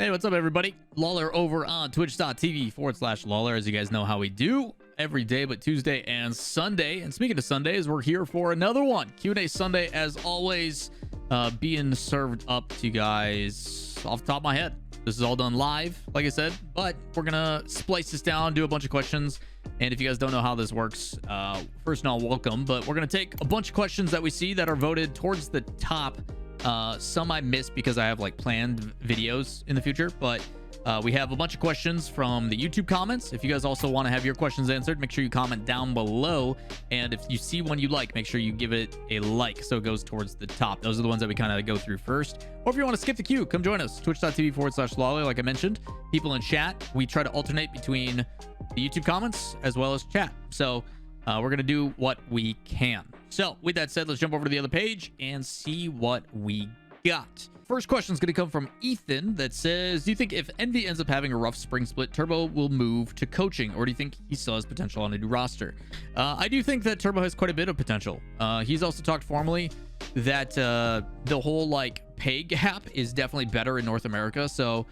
Hey, what's up, everybody? Lawler over on twitch.tv/Lawler. As you guys know how we do every day but Tuesday and Sunday. And speaking of Sundays, we're here for another one. Q&A Sunday, as always, being served up to you guys off the top of my head. This is all done live, like I said, but we're going to splice this down, do a bunch of questions. And if you guys don't know how this works, first of all, welcome. But we're going to take a bunch of questions that we see that are voted towards the top. Some I missed because I have like planned videos in the future, but we have a bunch of questions from the YouTube comments. If you guys also want to have your questions answered, make sure you comment down below. And if you see one you like, make sure you give it a like so it goes towards the top. Those are the ones that we kind of go through first. Or if you want to skip the queue, come join us. Twitch.tv/Lawler. Like I mentioned, people in chat, we try to alternate between the YouTube comments as well as chat. So we're going to do what we can. So with that said, let's jump over to the other page and see what we got. First question is going to come from Ethan that says, do you think if Envy ends up having a rough spring split, Turbo will move to coaching, or do you think he still has potential on a new roster? I do think that Turbo has quite a bit of potential. He's also talked formally that the whole like pay gap is definitely better in North America. So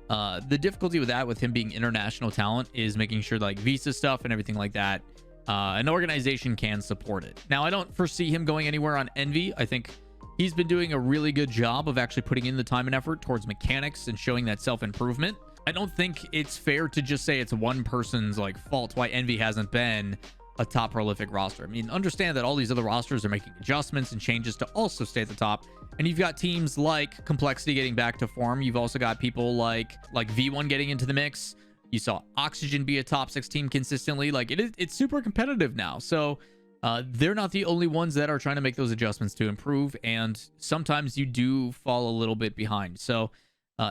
the difficulty with that, with him being international talent, is making sure like visa stuff and everything like that, an organization can support it. Now, I don't foresee him going anywhere on Envy. I think he's been doing a really good job of actually putting in the time and effort towards mechanics and showing that self-improvement. I don't think it's fair to just say it's one person's like fault why Envy hasn't been a top prolific roster. I mean, understand that all these other rosters are making adjustments and changes to also stay at the top. And you've got teams like Complexity getting back to form. You've also got people like V1 getting into the mix. You saw Oxygen be a top 6 team consistently. Like it's super competitive now. So they're not the only ones that are trying to make those adjustments to improve. And sometimes you do fall a little bit behind. So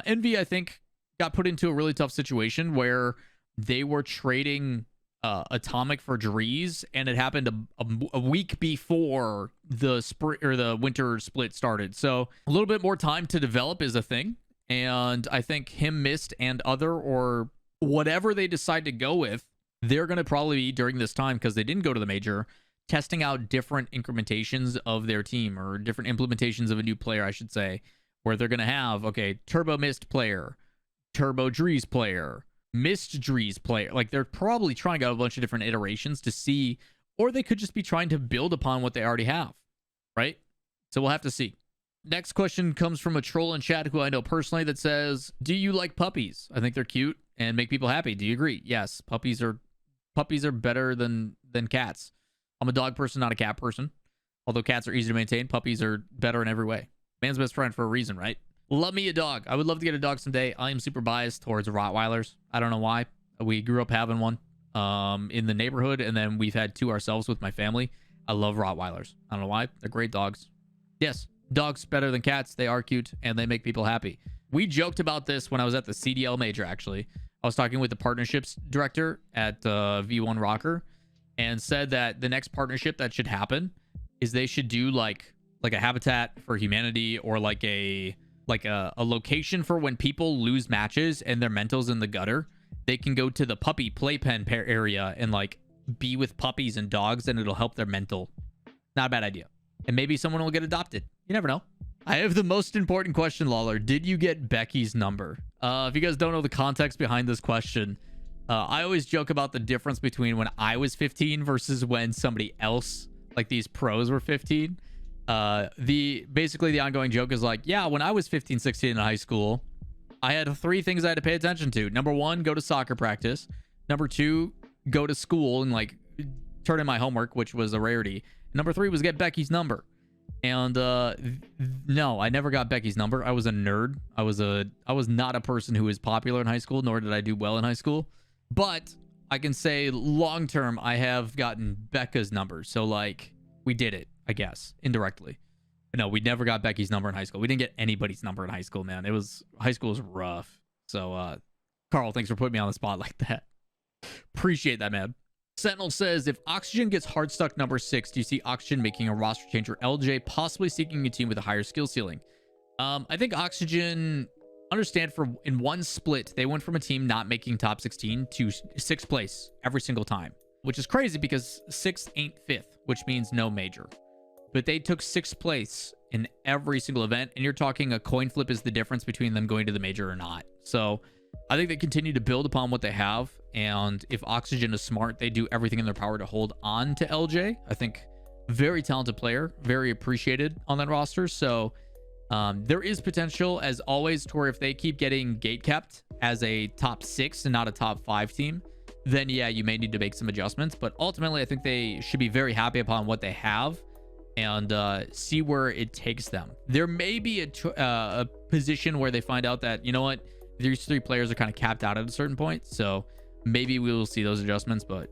Envy, I think, got put into a really tough situation where they were trading Atomic for Drees, and it happened a week before the spring or the winter split started. So a little bit more time to develop is a thing. And I think him, Mist, and other, or whatever they decide to go with, they're going to probably be during this time, because they didn't go to the major, testing out different incrementations of their team, or different implementations of a new player, I should say, where they're going to have, okay, Turbo Mist player, Turbo Drees player, Mist Drees player. Like, they're probably trying out a bunch of different iterations to see, or they could just be trying to build upon what they already have, right? So we'll have to see. Next question comes from a troll in chat who I know personally that says, do you like puppies? I think they're cute and make people happy. Do you agree? Yes, puppies are better than cats. I'm a dog person, not a cat person. Although cats are easy to maintain, puppies are better in every way. Man's best friend for a reason, right? Love me a dog. I would love to get a dog someday. I am super biased towards Rottweilers. I don't know why. We grew up having one in the neighborhood, and then we've had 2 ourselves with my family. I love Rottweilers. I don't know why. They're great dogs. Yes, dogs better than cats. They are cute, and they make people happy. We joked about this when I was at the CDL major, actually. I was talking with the partnerships director at V1 Rocker, and said that the next partnership that should happen is they should do like a Habitat for Humanity, or like a location for when people lose matches and their mental's in the gutter. They can go to the puppy playpen area and like be with puppies and dogs, and it'll help their mental. Not a bad idea. And maybe someone will get adopted. You never know. I have the most important question, Lawler. Did you get Becky's number? If you guys don't know the context behind this question, I always joke about the difference between when I was 15 versus when somebody else, like these pros, were 15. Basically the ongoing joke is like, yeah, when I was 15, 16 in high school, I had 3 things I had to pay attention to. Number 1, go to soccer practice. Number 2, go to school and like turn in my homework, which was a rarity. Number 3 was get Becky's number. And no, I never got Becky's number. I was a nerd. I was not a person who was popular in high school, nor did I do well in high school. But I can say long term, I have gotten Becca's number. So like, we did it, I guess, indirectly. But no, we never got Becky's number in high school. We didn't get anybody's number in high school, man. High school was rough. So Carl, thanks for putting me on the spot like that. Appreciate that, man. Sentinel says, if Oxygen gets hard stuck number 6, do you see Oxygen making a roster change, or LJ possibly seeking a team with a higher skill ceiling? I think Oxygen, understand, in one split, they went from a team not making top 16 to 6th place every single time, which is crazy because 6th ain't 5th, which means no major. But they took 6th place in every single event, and you're talking a coin flip is the difference between them going to the major or not. So I think they continue to build upon what they have. And if Oxygen is smart, they do everything in their power to hold on to LJ. I think very talented player, very appreciated on that roster. So there is potential, as always, to where if they keep getting gate kept as a top 6 and not a top 5 team, then yeah, you may need to make some adjustments. But ultimately, I think they should be very happy upon what they have and see where it takes them. There may be a position where they find out that, you know what, these 3 players are kind of capped out at a certain point. So maybe we will see those adjustments. But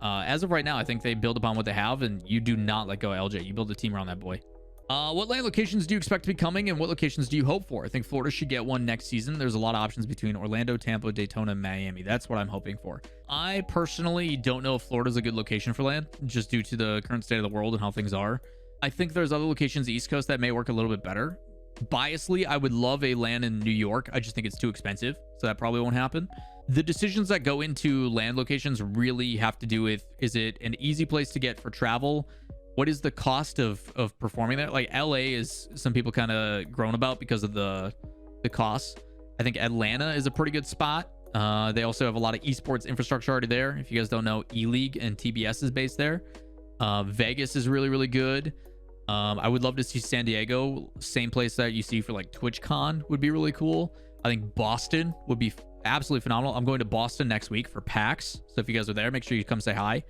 as of right now, I think they build upon what they have, and you do not let go of LJ. You build a team around that boy. What LAN locations do you expect to be coming, and what locations do you hope for? I think Florida should get one next season. There's a lot of options between Orlando, Tampa, Daytona, and Miami. That's what I'm hoping for. I personally don't know if Florida's a good location for LAN, just due to the current state of the world and how things are. I think there's other locations East Coast that may work a little bit better. Biasly, I would love a LAN in New York. I just think it's too expensive, so that probably won't happen. The decisions that go into LAN locations really have to do with, is it an easy place to get for travel? What is the cost of performing there? Like LA is, some people kind of groan about because of the costs. I think Atlanta is a pretty good spot. They also have a lot of esports infrastructure already there. If you guys don't know, E-League and TBS is based there. Vegas is really, really good. I would love to see San Diego, same place that you see for like TwitchCon would be really cool. I think Boston would be absolutely phenomenal. I'm going to Boston next week for PAX. So if you guys are there, make sure you come say hi.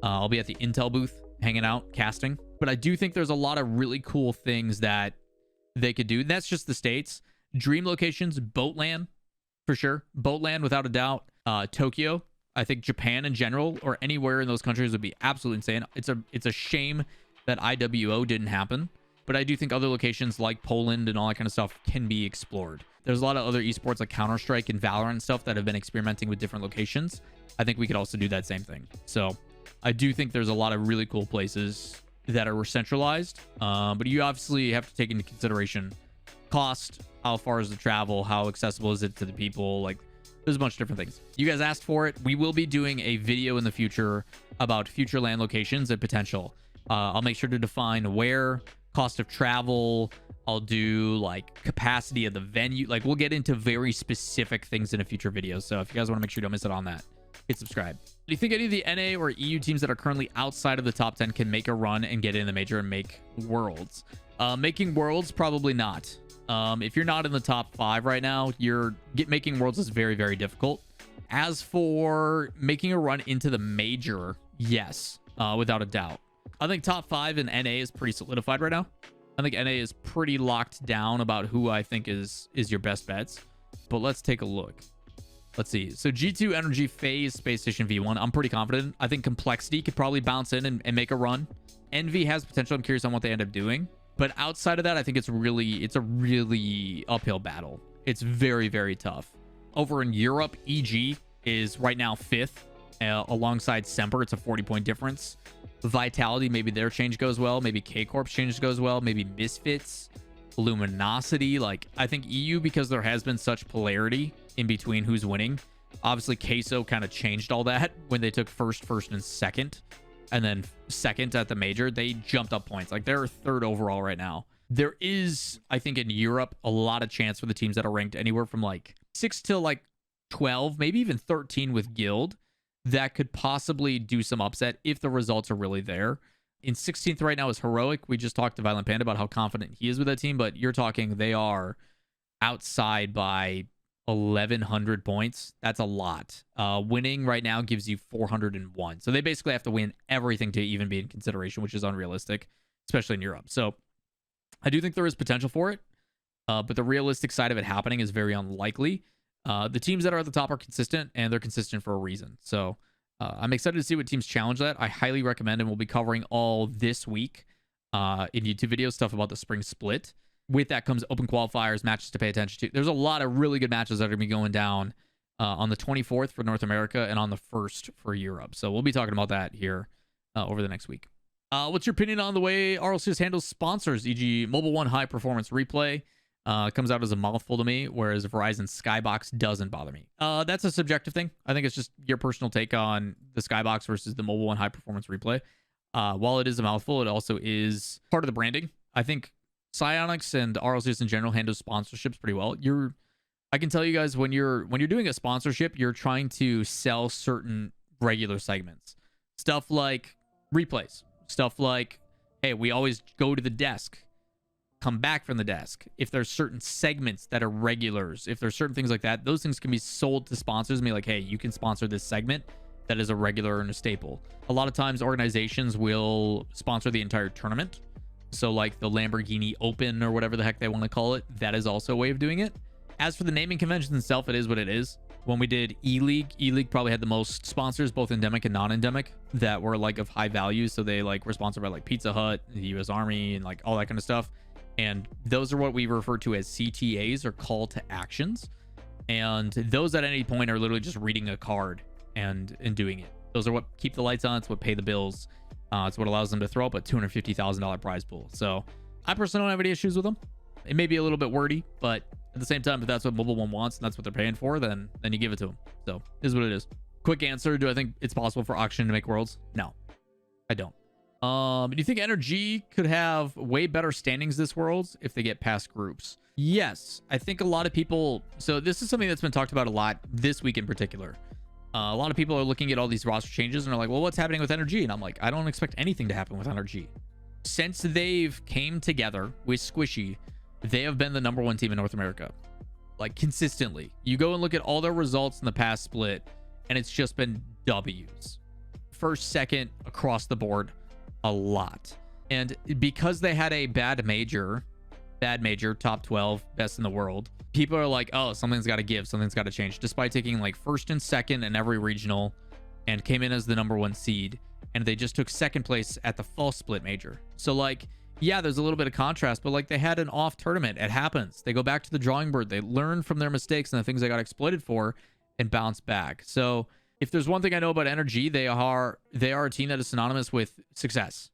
I'll be at the Intel booth hanging out, casting. But I do think there's a lot of really cool things that they could do. That's just the States. Dream locations, Boatland, for sure. Boatland, without a doubt. Tokyo. I think Japan in general, or anywhere in those countries, would be absolutely insane. It's a shame that IWO didn't happen. But I do think other locations like Poland and all that kind of stuff can be explored. There's a lot of other esports like Counter-Strike and Valorant and stuff that have been experimenting with different locations. I think we could also do that same thing. So I do think there's a lot of really cool places that are centralized. But you obviously have to take into consideration cost, how far is the travel, how accessible is it to the people. Like, there's a bunch of different things. You guys asked for it. We will be doing a video in the future about future LAN locations and potential. I'll make sure to define where, cost of travel. I'll do like capacity of the venue. Like, we'll get into very specific things in a future video. So if you guys want to make sure you don't miss it on that, hit subscribe. Do you think any of the NA or EU teams that are currently outside of the top 10 can make a run and get in the major and make worlds? Making worlds, probably not. If you're not in the top 5 right now, making worlds is very, very difficult. As for making a run into the major, yes, without a doubt. I think top 5 in NA is pretty solidified right now. I think NA is pretty locked down about who I think is your best bets. But let's take a look. Let's see. So G2, Energy, FaZe, Space Station, V1. I'm pretty confident. I think Complexity could probably bounce in and make a run. Envy has potential. I'm curious on what they end up doing. But outside of that, I think it's a really uphill battle. It's very, very tough. Over in Europe, EG is right now 5th. Alongside Semper, it's a 40-point difference. Vitality, maybe their change goes well. Maybe K-Corp's change goes well. Maybe Misfits, Luminosity. Like, I think EU, because there has been such polarity in between who's winning. Obviously, Queso kind of changed all that when they took first, and second. And then second at the major, they jumped up points. Like, they're 3rd overall right now. There is, I think, in Europe, a lot of chance for the teams that are ranked anywhere from like 6 to like 12, maybe even 13 with Guild, that could possibly do some upset if the results are really there. In 16th right now is Heroic. We just talked to Violent Panda about how confident he is with that team, but you're talking they are outside by 1,100 points. That's a lot. Winning right now gives you 401. So they basically have to win everything to even be in consideration, which is unrealistic, especially in Europe. So I do think there is potential for it, but the realistic side of it happening is very unlikely. The teams that are at the top are consistent, and they're consistent for a reason. So I'm excited to see what teams challenge that. I highly recommend, and we'll be covering all this week in YouTube videos, stuff about the spring split. With that comes open qualifiers, matches to pay attention to. There's a lot of really good matches that are going to be going down on the 24th for North America and on the 1st for Europe. So we'll be talking about that here over the next week. What's your opinion on the way RLCS handles sponsors, e.g. Mobile One High Performance Replay? Comes out as a mouthful to me, whereas Verizon Skybox doesn't bother me. That's a subjective thing. I think it's just your personal take on the Skybox versus the Mobile One High Performance Replay. While it is a mouthful, it also is part of the branding. I think Psyonix and RLCS in general handle sponsorships pretty well. I can tell you guys, when you're doing a sponsorship, you're trying to sell certain regular segments. Stuff like replays. Stuff like, hey, we always go to the desk, come back from the desk. If there's certain segments that are regulars, if there's certain things like that, those things can be sold to sponsors and be like, hey, you can sponsor this segment that is a regular and a staple. A lot of times organizations will sponsor the entire tournament. So like the Lamborghini Open or whatever the heck they want to call it, that is also a way of doing it. As for the naming convention itself, it is what it is. When we did E-League probably had the most sponsors, both endemic and non-endemic, that were like of high value. So they like were sponsored by like Pizza Hut, the US Army, and like all that kind of stuff. And those are what we refer to as CTAs, or call to actions. And those at any point are literally just reading a card and doing it. Those are what keep the lights on. It's what pay the bills. It's what allows them to throw up a $250,000 prize pool. So I personally don't have any issues with them. It may be a little bit wordy, but at the same time, if that's what Mobile One wants and that's what they're paying for, then you give it to them. So it is what it is. Quick answer: do I think it's possible for Auction to make Worlds? No, I don't. Do you think NRG could have way better standings this Worlds if they get past groups? Yes, I think a lot of people. So this is something that's been talked about a lot this week in particular. A lot of people are looking at all these roster changes and are like, well, what's happening with NRG? And I'm like, I don't expect anything to happen with NRG. Since they've came together with Squishy, they have been the #1 team in North America. Like, consistently. You go and look at all their results in the past split, and it's just been W's. First, second, across the board, a lot. And because they had a bad major, top 12, best in the world, people are like, oh, something's got to give, something's got to change. Despite taking like first and second in every regional and came in as the #1 seed, and they just took second place at the fall split major. So like, yeah, there's a little bit of contrast, but like, they had an off tournament. It happens. They go back to the drawing board. They learn from their mistakes and the things they got exploited for and bounce back. So if there's one thing I know about NRG, they are a team that is synonymous with success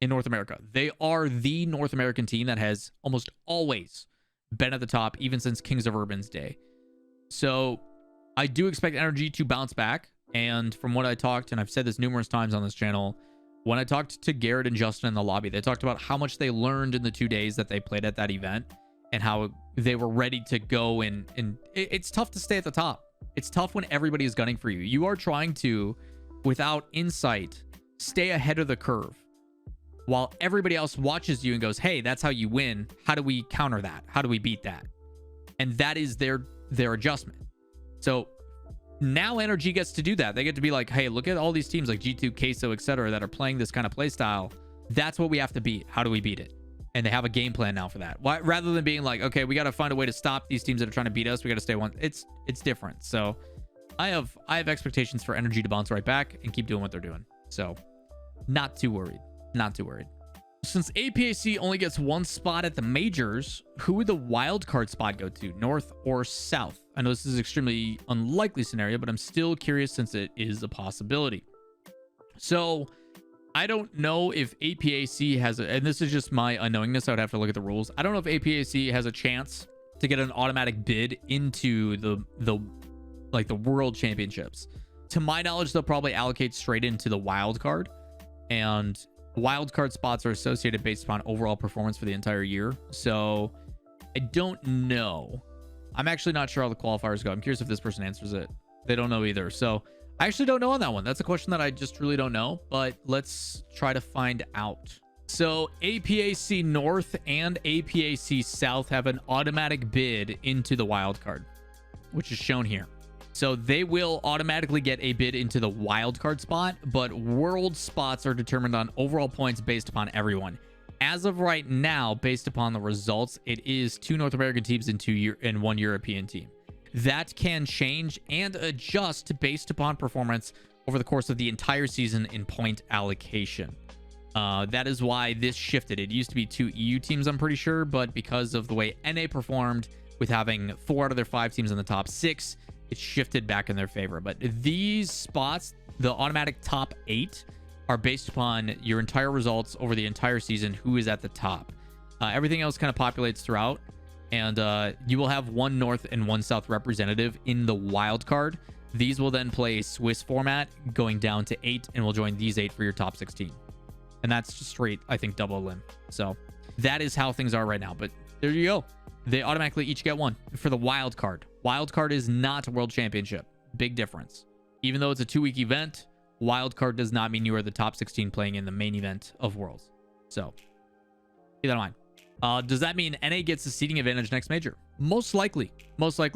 in North America. They are the North American team that has almost always been at the top, even since Kings of Urban's day. So I do expect NRG to bounce back. And from what I talked, and I've said this numerous times on this channel, when I talked to Garrett and Justin in the lobby, they talked about how much they learned in the 2 days that they played at that event and how they were ready to go. And it's tough to stay at the top. It's tough when everybody is gunning for you. You are trying to, without insight, stay ahead of the curve while everybody else watches you and goes, hey, that's how you win. How do we counter that? How do we beat that? And that is their adjustment. So now NRG gets to do that. They get to be like, hey, look at all these teams like G2, Queso, etc., that are playing this kind of play style. That's what we have to beat. How do we beat it? And they have a game plan now for that. Why, rather than being like, okay, we got to find a way to stop these teams that are trying to beat us. We got to stay one. It's different. So I have expectations for NRG to bounce right back and keep doing what they're doing. So not too worried. Not too worried. Since APAC only gets one spot at the majors, who would the wild card spot go to, north or south? I know this is an extremely unlikely scenario, but I'm still curious since it is a possibility. So I don't know if APAC has and this is just my unknowingness, I would have to look at the rules. I don't know if APAC has a chance to get an automatic bid into the world championships. To my knowledge, they'll probably allocate straight into the wild card, and wild card spots are associated based upon overall performance for the entire year. So I don't know. I'm actually not sure how the qualifiers go. I'm curious if this person answers it. They don't know either. So I actually don't know on that one. That's a question that I just really don't know, but let's try to find out. So APAC North and APAC South have an automatic bid into the wild card, which is shown here. So they will automatically get a bid into the wild card spot, but world spots are determined on overall points based upon everyone. As of right now, based upon the results, it is 2 North American teams and 1 European team. That can change and adjust based upon performance over the course of the entire season in point allocation. That is why this shifted. It used to be 2 EU teams, I'm pretty sure, but because of the way NA performed with having 4 out of their 5 teams in the top 6, it shifted back in their favor. But these spots, the automatic top 8, are based upon your entire results over the entire season, who is at the top. Everything else kind of populates throughout, and you will have 1 North and 1 South representative in the wild card. These will then play a Swiss format, going down to 8, and will join these 8 for your top 16. And that's just straight, I think, double limb. So that is how things are right now. But there you go. they automatically each get one for the wild card. Wild card is not a world championship. Big difference. Even though it's a 2-week event, wild card does not mean you are the top 16 playing in the main event of Worlds. So keep that in mind. Does that mean NA gets the seeding advantage next major? Most likely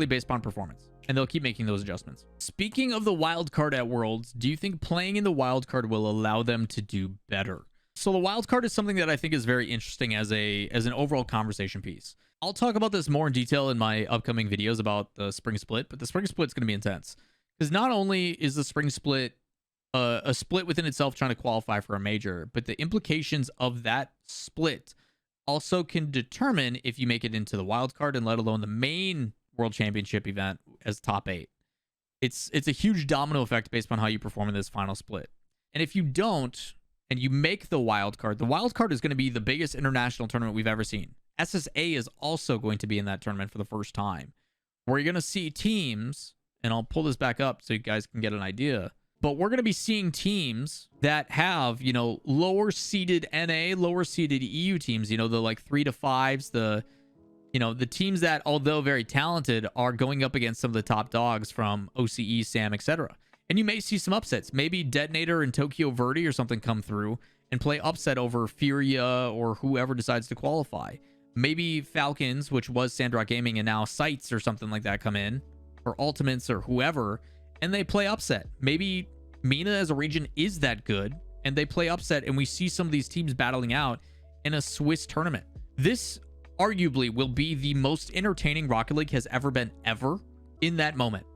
based upon performance. And they'll keep making those adjustments. Speaking of the wild card at Worlds, do you think playing in the wild card will allow them to do better? So the wild card is something that I think is very interesting as an overall conversation piece. I'll talk about this more in detail in my upcoming videos about the spring split, but the spring split is going to be intense. Because not only is the spring split a split within itself trying to qualify for a major, but the implications of that split also can determine if you make it into the wild card and let alone the main World Championship event as top 8. It's a huge domino effect based on how you perform in this final split. And if you don't, and you make the wild card is going to be the biggest international tournament we've ever seen. SSA is also going to be in that tournament for the first time, where you're going to see teams, and I'll pull this back up so you guys can get an idea, but we're going to be seeing teams that have, you know, lower seeded NA, lower seeded EU teams, you know, the like 3 to 5s, the teams that, although very talented, are going up against some of the top dogs from OCE, SAM, etc. And you may see some upsets. Maybe Detonator and Tokyo Verde or something come through and play upset over Furia or whoever decides to qualify. Maybe Falcons, which was Sandrock Gaming, and now Sights or something like that come in, or Ultimates or whoever, and they play upset. Maybe MENA as a region is that good, and they play upset, and we see some of these teams battling out in a Swiss tournament. This arguably will be the most entertaining Rocket League has ever been in that moment.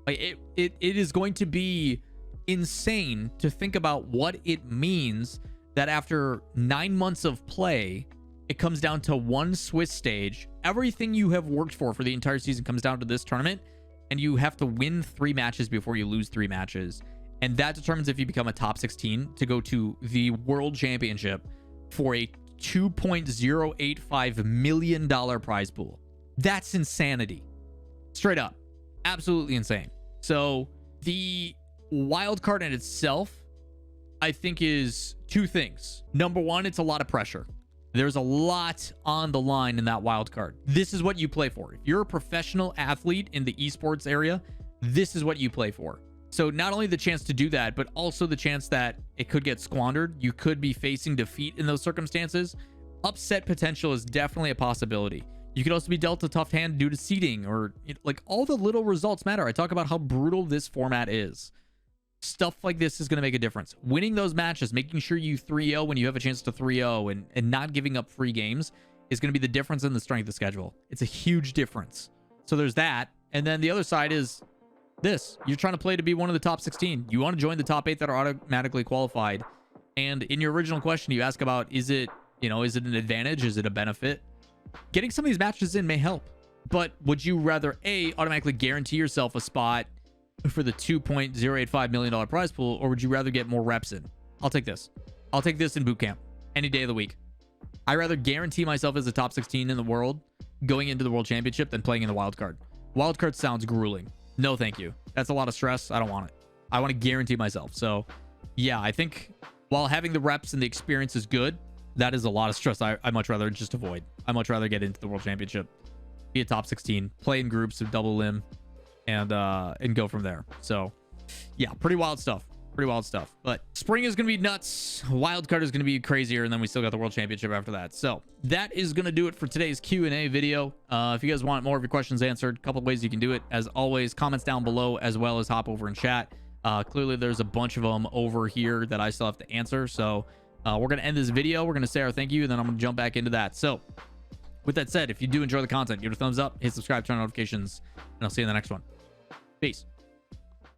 Like it is going to be insane to think about what it means that after 9 months of play, it comes down to one Swiss stage. Everything you have worked for the entire season comes down to this tournament, and you have to win 3 matches before you lose 3 matches. And that determines if you become a top 16 to go to the World Championship for a $2.085 million prize pool. That's insanity. Straight up. Absolutely insane. So the wild card in itself, I think, is 2 things. Number 1, it's a lot of pressure. There's a lot on the line in that wild card. This is what you play for. If you're a professional athlete in the esports area, this is what you play for. So not only the chance to do that, but also the chance that it could get squandered. You could be facing defeat in those circumstances. Upset potential is definitely a possibility. You could also be dealt a tough hand due to seeding, or like all the little results matter. I talk about how brutal this format is. Stuff like this is going to make a difference. Winning those matches, making sure you 3-0 when you have a chance to 3-0, and not giving up free games is going to be the difference in the strength of schedule. It's a huge difference. So there's that. And then the other side is this. You're trying to play to be one of the top 16. You want to join the top 8 that are automatically qualified. And in your original question, you ask about, is it an advantage? Is it a benefit? Getting some of these matches in may help. But would you rather A, automatically guarantee yourself a spot for the $2.085 million prize pool, or would you rather get more reps in? I'll take this. I'll take this in boot camp any day of the week. I'd rather guarantee myself as a top 16 in the world going into the World Championship than playing in the wild card. Wild card sounds grueling. No, thank you. That's a lot of stress. I don't want it. I want to guarantee myself. So yeah, I think while having the reps and the experience is good, that is a lot of stress I much rather just avoid. I much rather get into the World Championship, be a top 16, play in groups of double limb, and go from there. So yeah, pretty wild stuff. But spring is going to be nuts. Wildcard is going to be crazier, and then we still got the World Championship after that. So that is going to do it for today's Q&A video. If you guys want more of your questions answered, a couple of ways you can do it. As always, comments down below, as well as hop over and chat. Clearly, there's a bunch of them over here that I still have to answer. So we're going to end this video. We're going to say our thank you, and then I'm going to jump back into that. So with that said, if you do enjoy the content, give it a thumbs up, hit subscribe, turn on notifications, and I'll see you in the next one. Peace.